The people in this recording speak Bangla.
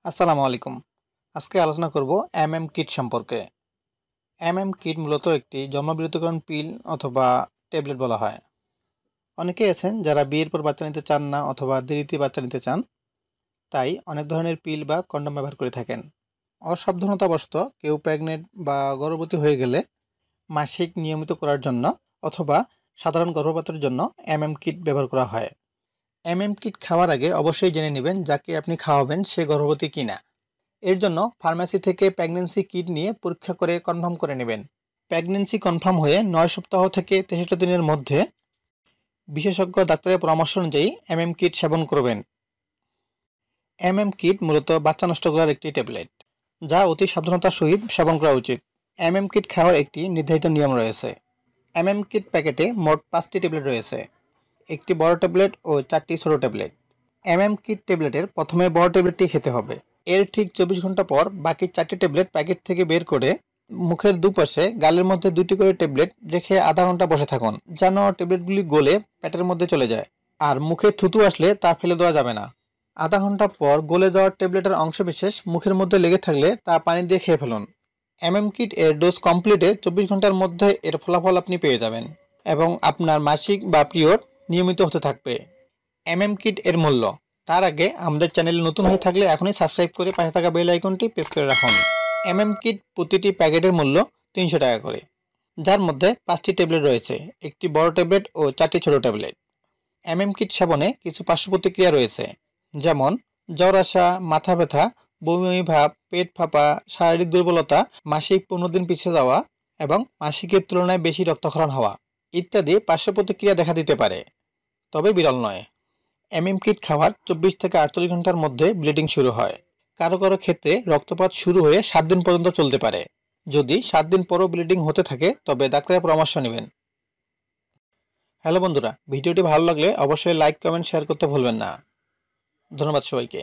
আসসালামু আলাইকুম। আজকে আলোচনা করব এমএম কিট সম্পর্কে। এমএম কিট মূলত একটি জন্মবিরতিকরণ পিল অথবা ট্যাবলেট বলা হয়। অনেকেই আছেন যারা বিয়ের পর বাচ্চা নিতে চান না অথবা দেরিতে বাচ্চা নিতে চান, তাই অনেক ধরনের পিল বা কন্ডম ব্যবহার করে থাকেন। অসাবধানতাবশত কেউ প্রেগনেন্ট বা গর্ভবতী হয়ে গেলে মাসিক নিয়মিত করার জন্য অথবা সাধারণ গর্ভপাতের জন্য এমএম কিট ব্যবহার করা হয়। এমএম কিট খাওয়ার আগে অবশ্যই জেনে নেবেন যাকে আপনি খাওয়াবেন সে গর্ভবতী কিনা। এর জন্য ফার্মেসি থেকে প্রেগন্যান্সি কিট নিয়ে পরীক্ষা করে কনফার্ম করে নেবেন। প্রেগন্যান্সি কনফার্ম হয়ে 9 সপ্তাহ থেকে 63 দিনের মধ্যে বিশেষজ্ঞ ডাক্তারের পরামর্শ অনুযায়ী এমএম কিট সেবন করবেন। এমএম কিট মূলত বাচ্চা নষ্ট করার একটি ট্যাবলেট, যা অতি সাবধানতার সহিত সেবন করা উচিত। এমএম কিট খাওয়ার একটি নির্ধারিত নিয়ম রয়েছে। এমএম কিট প্যাকেটে মোট 5টি ট্যাবলেট রয়েছে, একটি বড় ট্যাবলেট ও 4টি ছোট ট্যাবলেট। এমএম কিট ট্যাবলেটের প্রথমে বড় ট্যাবলেটটি খেতে হবে। এর ঠিক 24 ঘন্টা পর বাকি 4টি ট্যাবলেট প্যাকেট থেকে বের করে মুখের দুপাশে গালের মধ্যে 2টি করে ট্যাবলেট রেখে আধা ঘন্টা বসে থাকুন, যেন ট্যাবলেটগুলি গলে পেটের মধ্যে চলে যায়। আর মুখে থুতু আসলে তা ফেলে দেওয়া যাবে না। আধা ঘন্টা পর গলে যাওয়া ট্যাবলেটের অংশবিশেষ মুখের মধ্যে লেগে থাকলে তা পানি দিয়ে খেয়ে ফেলুন। এমএম কিট এর ডোজ কমপ্লিটে 24 ঘন্টার মধ্যে এর ফলাফল আপনি পেয়ে যাবেন এবং আপনার মাসিক বা পিরিয়ড নিয়মিত হতে থাকবে। এমএম কিট এর মূল্য। তার আগে আমাদের চ্যানেলে নতুন হয়ে থাকলে এখনই সাবস্ক্রাইব করে পাশে থাকা বেল আইকনটি প্রেস করে রাখুন। এমএম কিট প্রতিটি প্যাকেটের মূল্য 300 টাকা করে, যার মধ্যে 5টি ট্যাবলেট রয়েছে, একটি বড় ট্যাবলেট ও 4টি ছোট ট্যাবলেট। এমএম কিট সেবনে কিছু পার্শ্ব প্রতিক্রিয়া রয়েছে, যেমন জ্বর আসা, মাথা ব্যথা, বমি ভাব, পেট ফাঁপা, শারীরিক দুর্বলতা, মাসিক 15 দিন পিছিয়ে যাওয়া এবং মাসিকের তুলনায় বেশি রক্তক্ষরণ হওয়া ইত্যাদি পার্শ্ব প্রতিক্রিয়া দেখা দিতে পারে, তবে বিরল নয়। এমএম কিট খাওয়ার 24 থেকে 48 ঘন্টার মধ্যে ব্লিডিং শুরু হয়। কারো কারো ক্ষেত্রে রক্তপাত শুরু হয়ে 7 দিন পর্যন্ত চলতে পারে। যদি 7 দিন পরও ব্লিডিং হতে থাকে তবে ডাক্তারের পরামর্শ নেবেন। হ্যালো বন্ধুরা, ভিডিওটি ভালো লাগলে অবশ্যই লাইক, কমেন্ট, শেয়ার করতে ভুলবেন না। ধন্যবাদ সবাইকে।